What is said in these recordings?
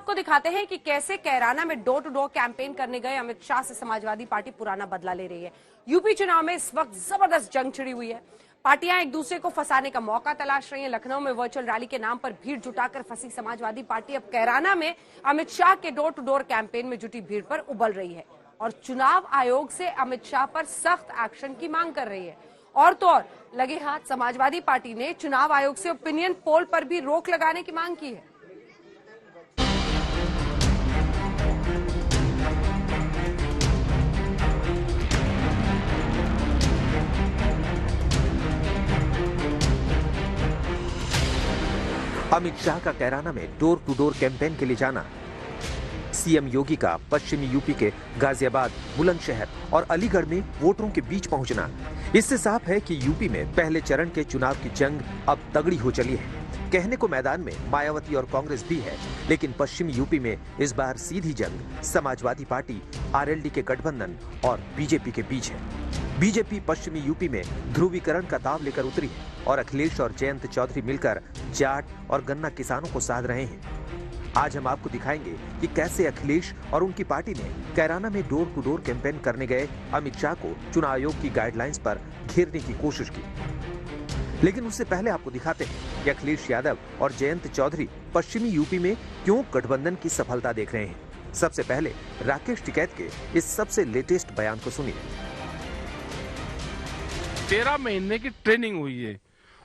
आपको दिखाते हैं कि कैसे कैराना में डोर टू डोर कैंपेन करने गए अमित शाह से समाजवादी पार्टी पुराना बदला ले रही है। यूपी चुनाव में इस वक्त जबरदस्त जंग छिड़ी हुई है। पार्टियां एक दूसरे को फंसाने का मौका तलाश रही हैं। लखनऊ में वर्चुअल रैली के नाम पर भीड़ जुटाकर फंसी समाजवादी पार्टी अब कैराना में अमित शाह के डोर टू डोर कैंपेन में जुटी भीड़ पर उबल रही है और चुनाव आयोग से अमित शाह पर सख्त एक्शन की मांग कर रही है। और तो और लगे हाथ समाजवादी पार्टी ने चुनाव आयोग से ओपिनियन पोल पर भी रोक लगाने की मांग की है। अमित शाह का कैराना में डोर टू डोर कैंपेन के लिए जाना, सीएम योगी का पश्चिमी यूपी के गाजियाबाद, बुलंदशहर और अलीगढ़ में वोटरों के बीच पहुंचना, इससे साफ है कि यूपी में पहले चरण के चुनाव की जंग अब तगड़ी हो चली है। कहने को मैदान में मायावती और कांग्रेस भी है, लेकिन पश्चिमी यूपी में इस बार सीधी जंग समाजवादी पार्टी, आरएलडी के गठबंधन और बीजेपी के बीच है। बीजेपी पश्चिमी यूपी में ध्रुवीकरण का दांव लेकर उतरी है और अखिलेश और जयंत चौधरी मिलकर जाट और गन्ना किसानों को साध रहे हैं। आज हम आपको दिखाएंगे कि कैसे अखिलेश और उनकी पार्टी ने कैराना में डोर टू डोर कैंपेन करने गए अमित शाह को चुनाव आयोग की गाइडलाइंस पर घेरने की कोशिश की। लेकिन उससे पहले आपको दिखाते हैं कि अखिलेश यादव और जयंत चौधरी पश्चिमी यूपी में क्यों गठबंधन की सफलता देख रहे हैं। सबसे पहले राकेश टिकैत के इस सबसे लेटेस्ट बयान को सुनिए। 13 महीने की ट्रेनिंग हुई है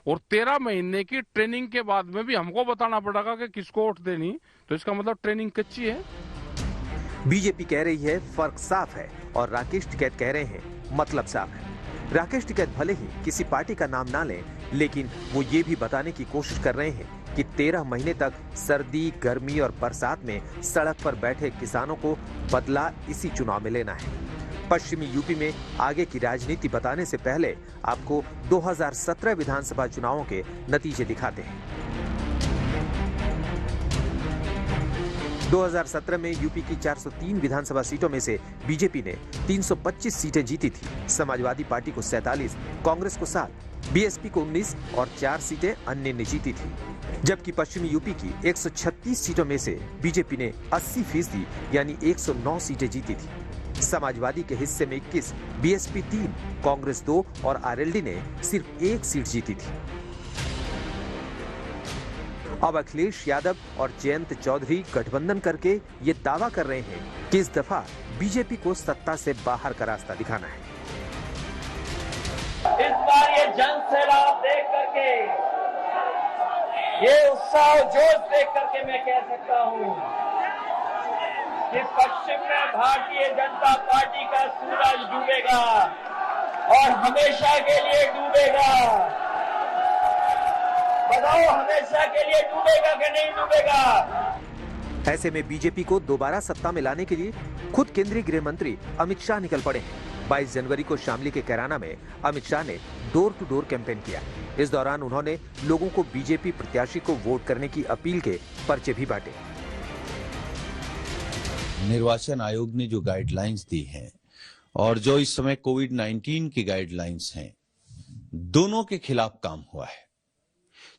और 13 महीने की ट्रेनिंग के बाद में भी हमको बताना पड़ेगा कि किसको वोट देनी, तो इसका मतलब ट्रेनिंग कच्ची है। बीजेपी कह रही है फर्क साफ है और राकेश टिकैत कह रहे हैं मतलब साफ है। राकेश टिकैत भले ही किसी पार्टी का नाम ना लें, लेकिन वो ये भी बताने की कोशिश कर रहे हैं कि 13 महीने तक सर्दी, गर्मी और बरसात में सड़क पर बैठे किसानों को बदला इसी चुनाव में लेना है। पश्चिमी यूपी में आगे की राजनीति बताने से पहले आपको 2017 विधानसभा चुनावों के नतीजे दिखाते हैं। 2017 में यूपी की 403 विधानसभा सीटों में से बीजेपी ने 325 सीटें जीती थी। समाजवादी पार्टी को 47, कांग्रेस को 7, बीएसपी को 19 और 4 सीटें अन्य ने जीती थी। जबकि पश्चिमी यूपी की 136 सीटों में से बीजेपी ने 80% यानी 109 सीटें जीती थी। समाजवादी के हिस्से में 21, बीएसपी 3, कांग्रेस 2 और आरएलडी ने सिर्फ 1 सीट जीती थी। अब अखिलेश यादव और जयंत चौधरी गठबंधन करके ये दावा कर रहे हैं कि इस दफा बीजेपी को सत्ता से बाहर का रास्ता दिखाना है। इस बार ये जन सैलाब देख करके, ये उत्साह जोश देख करके मैं कह सकता हूँ कि पश्चिम में भारतीय जनता पार्टी का सूरज डूबेगा और हमेशा के लिए डूबेगा। बताओ, हमेशा के लिए डूबेगा कि नहीं डूबेगा? ऐसे में बीजेपी को दोबारा सत्ता में लाने के लिए खुद केंद्रीय गृह मंत्री अमित शाह निकल पड़े हैं। 22 जनवरी को शामली के कैराना में अमित शाह ने डोर टू डोर कैंपेन किया। इस दौरान उन्होंने लोगों को बीजेपी प्रत्याशी को वोट करने की अपील के पर्चे भी बांटे। निर्वाचन आयोग ने जो गाइडलाइंस दी हैं और जो इस समय कोविड-19 की गाइडलाइंस हैं, दोनों के खिलाफ काम हुआ है।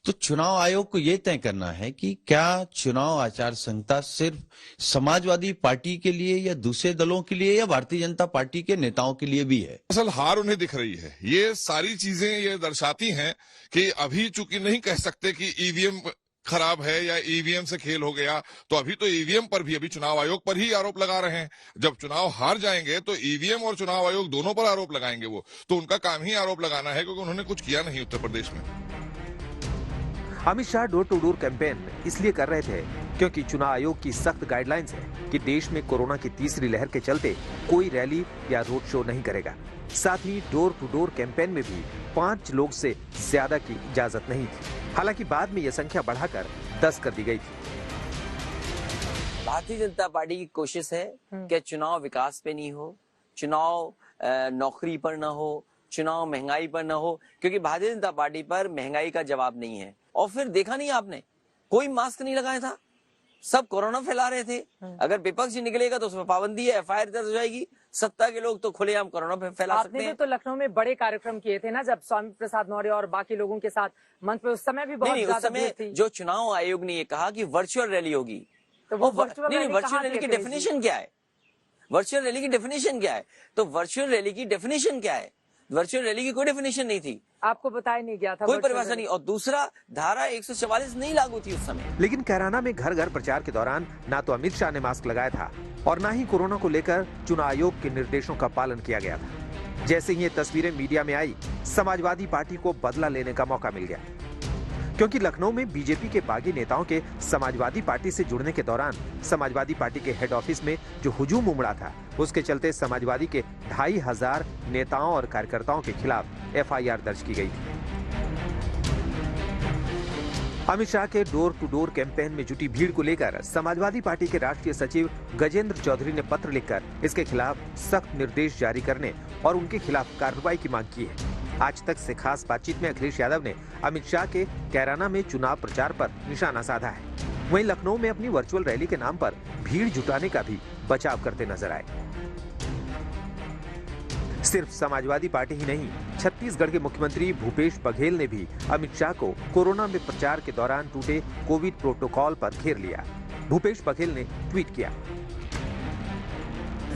तो चुनाव आयोग को यह तय करना है कि क्या चुनाव आचार संहिता सिर्फ समाजवादी पार्टी के लिए या दूसरे दलों के लिए या भारतीय जनता पार्टी के नेताओं के लिए भी है। असल हार उन्हें दिख रही है। ये सारी चीजें ये दर्शाती हैं कि अभी चूंकि नहीं कह सकते कि ईवीएम खराब है या ईवीएम से खेल हो गया, तो अभी तो ईवीएम पर भी, अभी चुनाव आयोग पर ही आरोप लगा रहे हैं। जब चुनाव हार जाएंगे तो ईवीएम और चुनाव आयोग दोनों पर आरोप लगाएंगे। वो तो उनका काम ही आरोप लगाना है, क्योंकि उन्होंने कुछ किया नहीं उत्तर प्रदेश में। Amit Shah door to door campaign इसलिए कर रहे थे क्योंकि चुनाव आयोग की सख्त गाइडलाइंस है कि देश में कोरोना की तीसरी लहर के चलते कोई रैली या रोड शो नहीं करेगा। साथ ही डोर टू डोर कैंपेन में भी 5 लोग से ज्यादा की इजाजत नहीं थी। हालांकि बाद में यह संख्या बढ़ाकर 10 कर दी गई थी। भारतीय जनता पार्टी की कोशिश है कि चुनाव विकास पे नहीं हो, चुनाव नौकरी पर न हो, चुनाव महंगाई पर न हो, क्योंकि भारतीय जनता पार्टी पर महंगाई का जवाब नहीं है। और फिर देखा नहीं आपने, कोई मास्क नहीं लगाया था, सब कोरोना फैला रहे थे। अगर विपक्ष निकलेगा तो उसमें पाबंदी है, एफआईआर दर्ज हो जाएगी। सत्ता के लोग तो खुलेआम कोरोना फैला सकते हैं। तो लखनऊ में बड़े कार्यक्रम किए थे ना, जब स्वामी प्रसाद मौर्य और बाकी लोगों के साथ मंच पे, उस समय भी बहुत उस समय जो चुनाव आयोग ने ये कहा कि वर्चुअल रैली होगी, तो वो वर्चुअल virtual rally वर्चुअल कहाँ रैली पे की अखिलेश जी? डेफिनेशन क्या है? वर्चुअल रैली की डेफिनेशन क्या है? तो वर्चुअल रैली की डेफिनेशन क्या है? वर्चुअल रैली की कोई डेफिनेशन नहीं थी, आपको बताया नहीं गया था कोई virtual परिभाषा rally? नहीं। और दूसरा, धारा 144 नहीं लागू थी उस समय। लेकिन कैराना में घर घर प्रचार के दौरान ना तो अमित शाह ने मास्क लगाया था और ना ही कोरोना को लेकर चुनाव आयोग के निर्देशों का पालन किया गया था। जैसे ही ये तस्वीरें मीडिया में आई, समाजवादी पार्टी को बदला लेने का मौका मिल गया, क्योंकि लखनऊ में बीजेपी के बागी नेताओं के समाजवादी पार्टी से जुड़ने के दौरान समाजवादी पार्टी के हेड ऑफिस में जो हुजूम उमड़ा था, उसके चलते समाजवादी के 2500 नेताओं और कार्यकर्ताओं के खिलाफ एफआईआर दर्ज की गई थी। अमित शाह के डोर टू डोर कैंपेन में जुटी भीड़ को लेकर समाजवादी पार्टी के राष्ट्रीय सचिव गजेंद्र चौधरी ने पत्र लिखकर इसके खिलाफ सख्त निर्देश जारी करने और उनके खिलाफ कार्रवाई की मांग की है। आज तक से खास बातचीत में अखिलेश यादव ने अमित शाह के कैराना में चुनाव प्रचार पर निशाना साधा है। वहीं लखनऊ में अपनी वर्चुअल रैली के नाम पर भीड़ जुटाने का भी बचाव करते नजर आए। सिर्फ समाजवादी पार्टी ही नहीं, छत्तीसगढ़ के मुख्यमंत्री भूपेश बघेल ने भी अमित शाह को कोरोना में प्रचार के दौरान टूटे कोविड प्रोटोकॉल पर घेर लिया। भूपेश बघेल ने ट्वीट किया,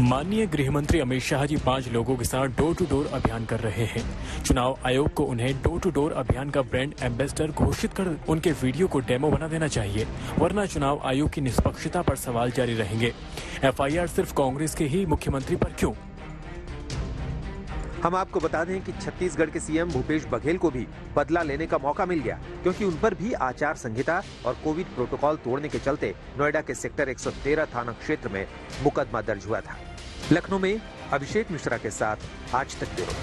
माननीय गृह मंत्री अमित शाह जी 5 लोगों के साथ डोर टू डोर अभियान कर रहे हैं। चुनाव आयोग को उन्हें डोर टू डोर अभियान का ब्रांड एम्बेसडर घोषित कर उनके वीडियो को डेमो बना देना चाहिए, वरना चुनाव आयोग की निष्पक्षता पर सवाल जारी रहेंगे। एफआईआर सिर्फ कांग्रेस के ही मुख्यमंत्री पर क्यों? हम आपको बता दें कि छत्तीसगढ़ के सीएम भूपेश बघेल को भी बदला लेने का मौका मिल गया, क्योंकि उन पर भी आचार संहिता और कोविड प्रोटोकॉल तोड़ने के चलते नोएडा के सेक्टर 113 थाना क्षेत्र में मुकदमा दर्ज हुआ था। लखनऊ में अभिषेक मिश्रा के साथ आज तक ब्यूरो।